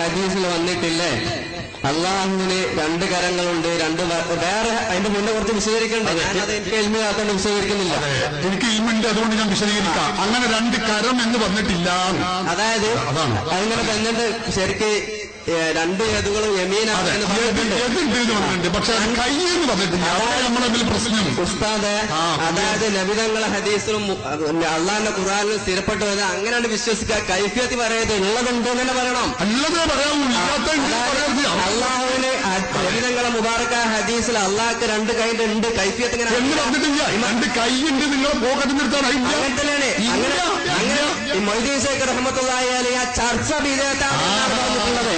ഹദീസിൽ വന്നിട്ടില്ലേ അള്ളാഹുവിന് രണ്ട് കരങ്ങളുണ്ട്, രണ്ട് വേറെ അതിന്റെ മുന്നേ കുറച്ച് വിശദീകരിക്കണ്ടേ? ഞാനത് എനിക്ക് എൽമിയാത്തോണ്ട് വിശദീകരിക്കുന്നില്ല. എനിക്ക് ഇൽമുണ്ട്, അതുകൊണ്ട് ഞാൻ വിശദീകരിക്കാം. അങ്ങനെ രണ്ട് കരം എന്ന് വന്നിട്ടില്ല. അതായത് അങ്ങനെ തന്നിട്ട് ശരിക്ക് രണ്ട് ഏതുകളും യമീനാണ് വന്നിട്ടുണ്ട്, പക്ഷെ കൈ എന്ന് പറഞ്ഞിട്ടില്ല. നമ്മളെ പ്രശ്നം ഉസ്താദ്. അതായത് നബിതങ്ങളെ ഹദീസിലും അള്ളാഹിന്റെ ഖുർആനിലും സ്ഥിരപ്പെട്ടു വന്നത് അങ്ങനെയാണ് വിശ്വസിക്കുക. കൈഫിയത്ത് പറയത് ഉള്ളതുണ്ട് തന്നെ പറയണം. അള്ളാഹുവിന് നബിതങ്ങളെ മുബാറക്ക ഹദീസിൽ അള്ളാഹ്ക്ക് രണ്ട് കൈണ്ട് ഉണ്ട്. കൈഫിയത്ത് ഇങ്ങനെ രണ്ട് കൈയുണ്ട്, നിങ്ങളെ പോക്കറ്റിൽ നിർത്താൻ അങ്ങനെ തന്നെയാണ്. അങ്ങനെ മൊയ്തീൻ ശേഖ് റഹ്മത്തുള്ളാഹി അലൈഹി ആ ചർച്ച വിധേയത്താണ് പറഞ്ഞിട്ടുള്ളത്.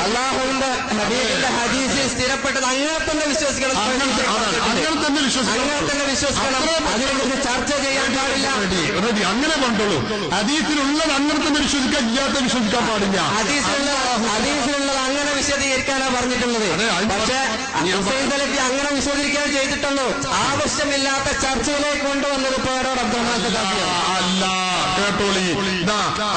അള്ളാഹുവിന്റെ ഹബീബിന്റെ ഹദീസിൽ സ്ഥിരപ്പെട്ടത് അങ്ങനെ തന്നെ വിശ്വസിക്കണം. അങ്ങനെ തന്നെ വിശ്വസിക്കണം. അതിനെക്കുറിച്ച് ചർച്ച ചെയ്യാൻ പാടില്ല. അങ്ങനെ കൊണ്ടുള്ളൂ. ഹദീസിലുള്ളത് അങ്ങനെ തന്നെ വിശ്വസിക്കാൻ, ഇല്ലാത്ത വിശ്വസിക്കാൻ പാടില്ല. ഹദീസിലുള്ളത് അങ്ങനെ വിശദീകരിക്കാനാണ് പറഞ്ഞിട്ടുള്ളത്. പക്ഷെ ഹുസൈൻ സലഫി അങ്ങനെ വിശദീകരിക്കാൻ ചെയ്തിട്ടുള്ളൂ. ആവശ്യമില്ലാത്ത ചർച്ചയിലേക്ക് കൊണ്ടുവന്നത് പേരോട് അല്ല. കേട്ടോളി,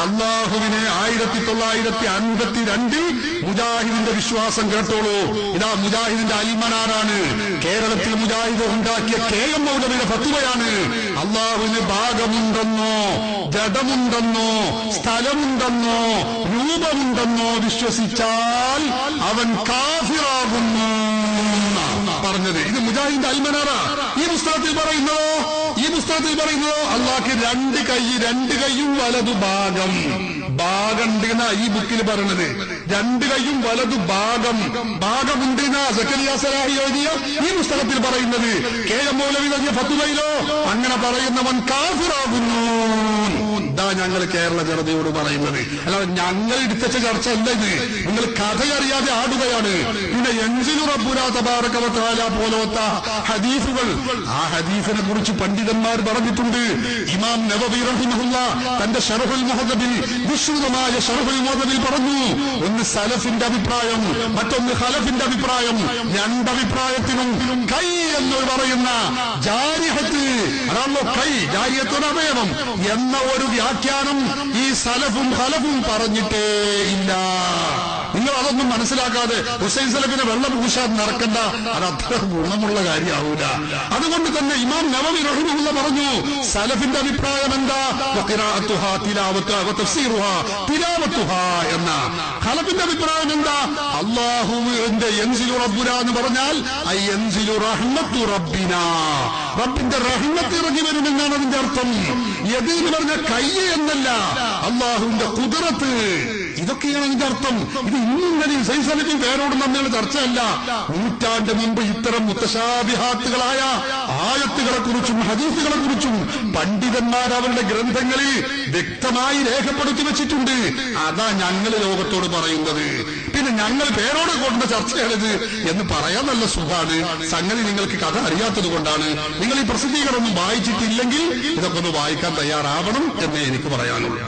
അള്ളാഹുവിനെ 1952 മുജാഹിദിന്റെ വിശ്വാസം കേട്ടോളൂ. ഇതാ മുജാഹിദിന്റെ അൽമനാറാണ്. കേരളത്തിൽ മുജാഹിദ് ഉണ്ടാക്കിയ KM മൗലവിയുടെ ഫത്വയാണ്. അള്ളാഹുവിന് ഭാഗമുണ്ടെന്നോ ജഡമുണ്ടെന്നോ സ്ഥലമുണ്ടെന്നോ രൂപമുണ്ടെന്നോ വിശ്വസിച്ചാൽ അവൻ കാഫിറാകുന്നു പറഞ്ഞത്. ഇത് മുജാഹിദിന്റെ അൽമനാറാ. ഈ പുസ്തകത്തിൽ പറയുന്നതോ അള്ളാഹ്ക്ക് രണ്ട് കൈയും വലതു ഭാഗം ഉണ്ട് എന്നാ ഈ ബുക്കിൽ പറയണത്. രണ്ട് കൈയും വലതു ഭാഗമുണ്ട് എന്നാ സക്കരിയ സലാഹി എഴുതിയ ഈ പുസ്തകത്തിൽ പറയുന്നത്. KM മൗലവി നൽകിയ ഫത്വയിലോ അങ്ങനെ പറയുന്നവൻ കാഫിറാകുന്നു. ഇതാ ഞങ്ങൾ കേരള ജനതയോട് പറയുന്നത്. അല്ലാതെ ഞങ്ങൾ എടുത്ത ചർച്ച അല്ല ഇത്. നിങ്ങൾ കഥയറിയാതെ ആടുകയാണ്. പിന്നെ യൻസിലു റബ്ബുനാ തബാറക വ തആല പോലത്തെ ഹദീസുകൾ, ആ ഹദീസിനെ കുറിച്ച് പണ്ഡിതന്മാർ പറഞ്ഞിട്ടുണ്ട്. ഇമാം നവവി റഹിമഹുല്ലാ തന്റെ ശറഹുൽ മുഹദ്ദബിൽ, വിശുദ്ധമായ ശറഹുൽ മുഹദ്ദബിൽ പറഞ്ഞു, ഒന്ന് സലഫിന്റെ അഭിപ്രായം, മറ്റൊന്ന് ഖലഫിന്റെ അഭിപ്രായം. രണ്ടഭിപ്രായത്തിനും കൈ എന്ന് പറയുന്ന ജാരിഹത്ത്, അതാണല്ലോ കൈ, ജാരിഹത്തുടെ അവയവം എന്ന ഒരു വ്യാഖ്യാനം ഈ സലഫും ഖലഫും പറഞ്ഞിട്ടേ ഇല്ല. നിങ്ങൾ അതൊന്നും മനസ്സിലാക്കാതെ ഹുസൈൻ സലഫിനെ വെള്ളം പൂശാൻ നടക്കണ്ട. അത് അത്ര ഗുണമുള്ള കാര്യമാവൂല. അതുകൊണ്ട് തന്നെ ഇമാം നവവി റഹിമഹുല്ലാ പറഞ്ഞു, സലഫിന്റെ അഭിപ്രായം എന്താ? എന്ന. ഖലഫിന്റെ അഭിപ്രായം എന്താ? അല്ലാഹുവിന്റെ യൻസിലു റബ്ബുന എന്ന് പറഞ്ഞാൽ യൻസിലു റഹ്മത്തു റബ്ബിനാ, റബ്ബിന്റെ റഹ്മത്ത് ഇറങ്ങി വരുമെന്നാണ് അതിന്റെ അർത്ഥം. യദ് എന്ന് പറഞ്ഞ കൈ എന്നല്ല, അള്ളാഹുവിന്റെ ഖുദ്റത്ത്, ഇതൊക്കെയാണ് അതിന്റെ അർത്ഥം. ഇത് ഇന്നലെ ഹുസൈൻ സലഫി പേരോട് തമ്മിലുള്ള ചർച്ചയല്ല. നൂറ്റാണ്ട് മുമ്പ് ഇത്തരം മുത്തശാബിഹാത്തുകളായ ആയത്തുകളെ കുറിച്ചും ഹദീസുകളെ കുറിച്ചും പണ്ഡിതന്മാർ അവരുടെ ഗ്രന്ഥങ്ങളിൽ വ്യക്തമായി രേഖപ്പെടുത്തി വെച്ചിട്ടുണ്ട്. അതാ ഞങ്ങൾ ലോകത്തോട് പറയുന്നത്. പിന്നെ ഞങ്ങൾ പേരോട് കൊണ്ട ചർച്ചയാണിത് എന്ന് പറയാൻ നല്ല സുഖമാണ്. സംഗതി നിങ്ങൾക്ക് കഥ അറിയാത്തത് കൊണ്ടാണ്. നിങ്ങൾ ഈ പ്രസിദ്ധീകരണം ഒന്നും വായിച്ചിട്ടില്ലെങ്കിൽ ഇതൊക്കെ ഒന്ന് വായിക്കാൻ തയ്യാറാവണം എന്നേ എനിക്ക് പറയാനുള്ളൂ.